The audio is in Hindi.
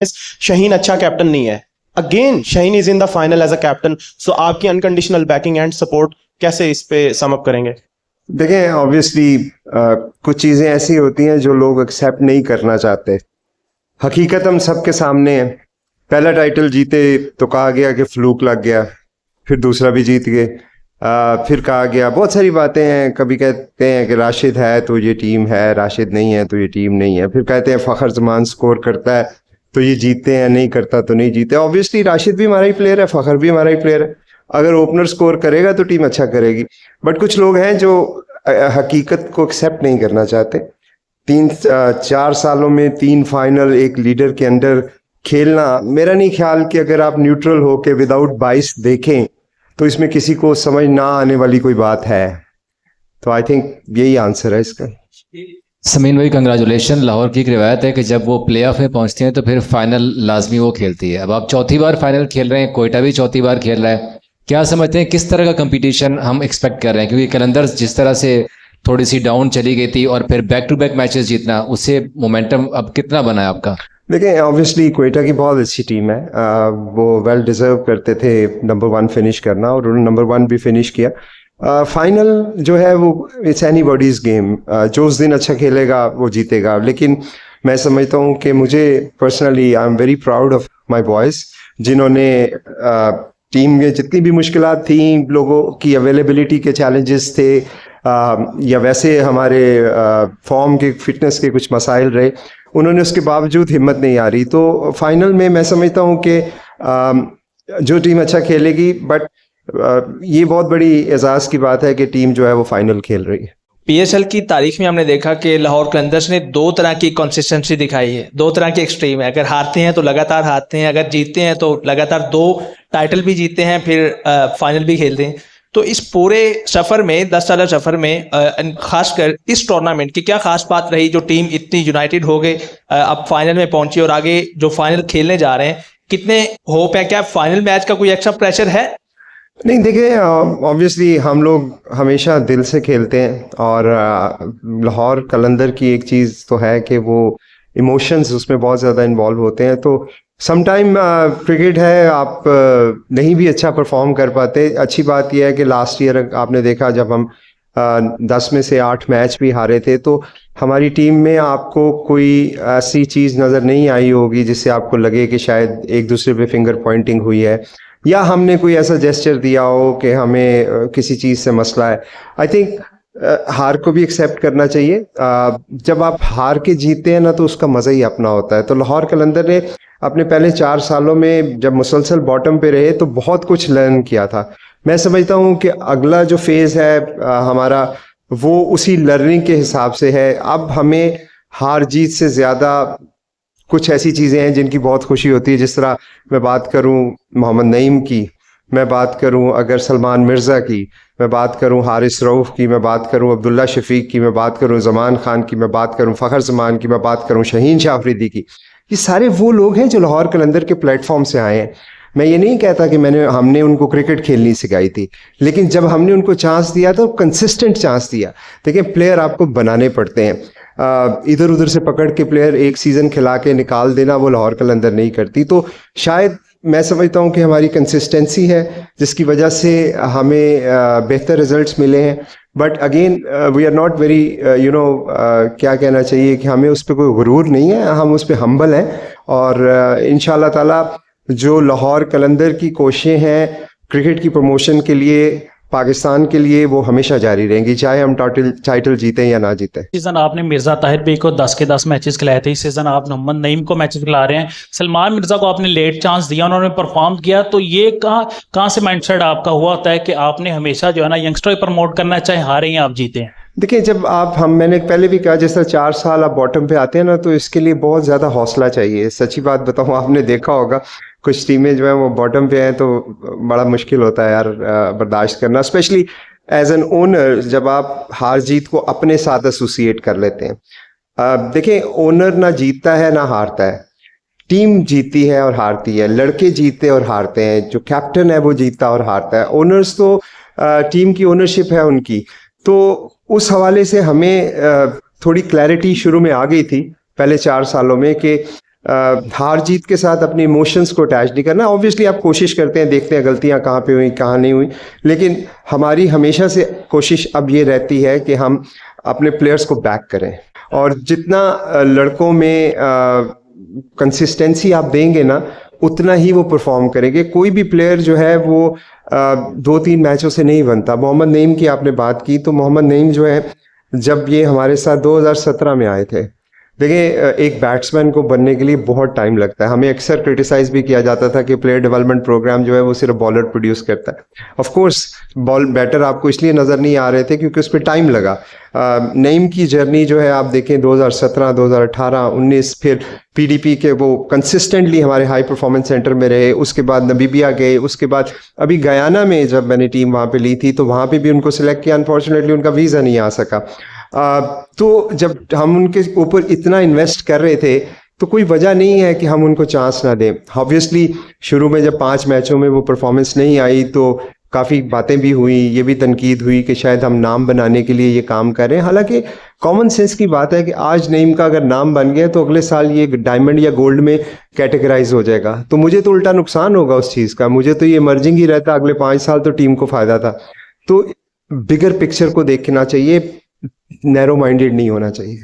शहीन अच्छा कैप्टन नहीं है। Again Shaheen is in the final as a captain, so आपकी अनकंडीशनल बैकिंग एंड सपोर्ट कैसे इस पे सम अप करेंगे? देखें, ऑब्वियसली कुछ चीज़ें ऐसी होती हैं जो लोग एक्सेप्ट नहीं करना चाहते। हकीकत हम सबके सामने है। पहला टाइटल जीते तो कहा गया कि फ्लूक लग गया, फिर दूसरा भी जीत गए। फिर कहा गया बहुत सारी बातें हैं। कभी कहते हैं कि राशिद है तो ये टीम है, राशिद नहीं है तो ये टीम नहीं है। फिर कहते हैं फ़खर जमान स्कोर करता है तो ये जीतते हैं, नहीं करता तो नहीं जीते। ऑब्वियसली राशिद भी हमारा ही प्लेयर है, फ़खर भी हमारा ही प्लेयर है। अगर ओपनर स्कोर करेगा तो टीम अच्छा करेगी। बट कुछ लोग हैं जो हकीकत को एक्सेप्ट नहीं करना चाहते। 4 सालों में 3 फाइनल एक लीडर के अंडर खेलना, मेरा नहीं ख्याल कि अगर आप न्यूट्रल हो के विदाउट बाइस देखें तो इसमें किसी को समझ ना आने वाली कोई बात है। तो आई थिंक यही आंसर है इसका। समीन भाई, कंग्रेचुलेशन। लाहौर की एक रिवायत है कि जब वो प्ले ऑफ में पहुंचती हैं तो फिर फाइनल लाजमी वो खेलती है। अब आप चौथी बार फाइनल खेल रहे हैं, कोयटा भी चौथी बार खेल रहा है। क्या समझते हैं किस तरह का कंपटीशन हम एक्सपेक्ट कर रहे हैं? क्योंकि कलंदर जिस तरह से थोड़ी सी डाउन चली गई थी और फिर बैक टू बैक मैचेस जीतना, उससे मोमेंटम अब कितना बना है आपका? देखिए, ऑब्वियसली कोयटा की बहुत अच्छी टीम है। वो वेल डिजर्व करते थे नंबर 1 फिनिश करना, और उन्होंने नंबर 1 भी फिनिश किया। फाइनल जो है वो इट्स एनीबॉडीज गेम। जो उस दिन अच्छा खेलेगा वो जीतेगा। लेकिन मैं समझता हूँ कि मुझे personally I am very proud of my boys, जिन्होंने टीम में जितनी भी मुश्किलात थी, लोगों की अवेलेबिलिटी के चैलेंजेस थे, या वैसे हमारे फॉर्म के फिटनेस के कुछ मसाइल रहे, उन्होंने उसके बावजूद हिम्मत नहीं आ रही। तो फाइनल में मैं समझता हूँ कि जो टीम अच्छा खेलेगी, बट ये बहुत बड़ी एजाज़ की बात है कि टीम जो है वो फाइनल खेल रही है। पीएसएल की तारीख में हमने देखा कि लाहौर कलंदर्स ने 2 तरह की कंसिस्टेंसी दिखाई है, 2 तरह के एक्सट्रीम है। अगर हारते हैं तो लगातार हारते हैं, अगर जीतते हैं तो लगातार 2 टाइटल भी जीतते हैं, फिर फाइनल भी खेलते हैं। तो इस पूरे सफ़र में, 10 साल सफ़र में, खासकर इस टूर्नामेंट की क्या खास बात रही जो टीम इतनी यूनाइटेड हो गए, अब फाइनल में पहुंची और आगे जो फाइनल खेलने जा रहे हैं, कितने होप है? क्या फाइनल मैच का कोई एक्स्ट्रा प्रेशर है? नहीं, देखिए, ऑब्वियसली हम लोग हमेशा दिल से खेलते हैं, और लाहौर कलंदर की एक चीज़ तो है कि वो इमोशंस उसमें बहुत ज़्यादा इन्वॉल्व होते हैं। तो समटाइम क्रिकेट है, आप नहीं भी अच्छा परफॉर्म कर पाते। अच्छी बात यह है कि लास्ट ईयर आपने देखा जब हम 10 में से 8 मैच भी हारे थे, तो हमारी टीम में आपको कोई ऐसी चीज़ नज़र नहीं आई होगी जिससे आपको लगे कि शायद एक दूसरे पे फिंगर पॉइंटिंग हुई है, या हमने कोई ऐसा जेस्चर दिया हो कि हमें किसी चीज़ से मसला है। आई थिंक हार को भी एक्सेप्ट करना चाहिए। जब आप हार के जीते हैं ना, तो उसका मज़ा ही अपना होता है। तो लाहौर कलंदर ने अपने पहले 4 सालों में जब मुसलसल बॉटम पे रहे तो बहुत कुछ लर्न किया था। मैं समझता हूँ कि अगला जो फेज़ है हमारा, वो उसी लर्निंग के हिसाब से है। अब हमें हार जीत से ज़्यादा कुछ ऐसी चीज़ें हैं जिनकी बहुत खुशी होती है। जिस तरह मैं बात करूं मोहम्मद नईम की, मैं बात करूं अगर सलमान मिर्ज़ा की, मैं बात करूं हारिस रऊफ़ की, मैं बात करूं अब्दुल्ला शफीक की, मैं बात करूं ज़मान खान की, मैं बात करूं फ़खर ज़मान की, मैं बात करूं शहीन शाह अफरीदी की। ये सारे वो लोग हैं जो लाहौर कलंदर के प्लेटफॉर्म से आए हैं। मैं ये नहीं कहता कि हमने उनको क्रिकेट खेलनी सिखाई थी, लेकिन जब हमने उनको चांस दिया तो कंसिस्टेंट चांस दिया। देखिए, प्लेयर आपको बनाने पड़ते हैं। इधर उधर से पकड़ के प्लेयर एक सीज़न खिला के निकाल देना वो लाहौर कलंदर नहीं करती। तो शायद मैं समझता हूँ कि हमारी कंसिस्टेंसी है जिसकी वजह से हमें बेहतर रिजल्ट्स मिले हैं। But again we are not very क्या कहना चाहिए कि हमें उस पर कोई गुरूर नहीं है, हम उस पर हम्बल हैं। और इंशाल्लाह ताला जो लाहौर कलंदर की कोशिशें हैं क्रिकेट की प्रमोशन के लिए, पाकिस्तान के लिए, वो हमेशा जारी रहेंगी, चाहे हम टाइटल जीतें या ना जीतें। सीजन आपने मिर्जा ताहिर बी को 10 के 10 मैचेस खिलाए थे, इस सीजन आप मोहम्मद नईम को मैचेस खिला रहे हैं। सलमान मिर्जा को आपने लेट चांस दिया, उन्होंने परफॉर्म किया। तो ये कहाँ से माइंडसेट आपका हुआ होता है कि आपने हमेशा जो है ना यंगस्टर प्रमोट करना, चाहे हारे या आप जीते हैं? देखिए, जब मैंने पहले भी कहा, जिस तरह 4 साल आप बॉटम पे आते हैं ना, तो इसके लिए बहुत ज़्यादा हौसला चाहिए। सच्ची बात बताऊँ, आपने देखा होगा कुछ टीमें जो है वो बॉटम पे हैं तो बड़ा मुश्किल होता है यार बर्दाश्त करना, स्पेशली एज एन ओनर, जब आप हार जीत को अपने साथ एसोसिएट कर लेते हैं। देखिए, ओनर ना जीतता है ना हारता है, टीम जीतती है और हारती है, लड़के जीतते और हारते हैं, जो कैप्टन है वो जीतता और हारता है। ओनर्स तो टीम की ओनरशिप है उनकी। तो उस हवाले से हमें थोड़ी क्लैरिटी शुरू में आ गई थी पहले 4 सालों में कि हार जीत के साथ अपने इमोशंस को अटैच नहीं करना। ऑब्वियसली आप कोशिश करते हैं, देखते हैं गलतियां कहाँ पे हुई कहाँ नहीं हुई, लेकिन हमारी हमेशा से कोशिश अब ये रहती है कि हम अपने प्लेयर्स को बैक करें, और जितना लड़कों में कंसिस्टेंसी आप देंगे ना, उतना ही वो परफॉर्म करेंगे। कोई भी प्लेयर जो है वो 2-3 मैचों से नहीं बनता। मोहम्मद नईम की आपने बात की, तो मोहम्मद नईम जो है जब ये हमारे साथ 2017 में आए थे, देखिए एक बैट्समैन को बनने के लिए बहुत टाइम लगता है। हमें अक्सर क्रिटिसाइज भी किया जाता था कि प्लेयर डेवलपमेंट प्रोग्राम जो है वो सिर्फ बॉलर प्रोड्यूस करता है। ऑफ कोर्स बॉल बैटर आपको इसलिए नज़र नहीं आ रहे थे क्योंकि उस पर टाइम लगा। नईम की जर्नी जो है आप देखें 2017, 2018, 19, फिर पीडीपी के वो कंसिस्टेंटली हमारे हाई परफॉर्मेंस सेंटर में रहे, उसके बाद नबीबिया गए, उसके बाद अभी गयाना में जब मैंने टीम वहाँ पे ली थी तो वहाँ पे भी उनको सिलेक्ट किया, अनफॉर्चुनेटली उनका वीज़ा नहीं आ सका। तो जब हम उनके ऊपर इतना इन्वेस्ट कर रहे थे तो कोई वजह नहीं है कि हम उनको चांस ना दें। ऑब्वियसली शुरू में जब 5 मैचों में वो परफॉर्मेंस नहीं आई तो काफ़ी बातें भी हुई, ये भी तनकीद हुई कि शायद हम नाम बनाने के लिए ये काम कर रहे हैं। हालांकि कॉमन सेंस की बात है कि आज नईम का अगर नाम बन गया तो अगले साल ये डायमंड या गोल्ड में कैटेगराइज हो जाएगा, तो मुझे तो उल्टा नुकसान होगा उस चीज़ का। मुझे तो ये इमर्जिंग ही रहता, अगले 5 साल तो टीम को फ़ायदा था। तो बिगर पिक्चर को देखना चाहिए, नैरो माइंडेड नहीं होना चाहिए।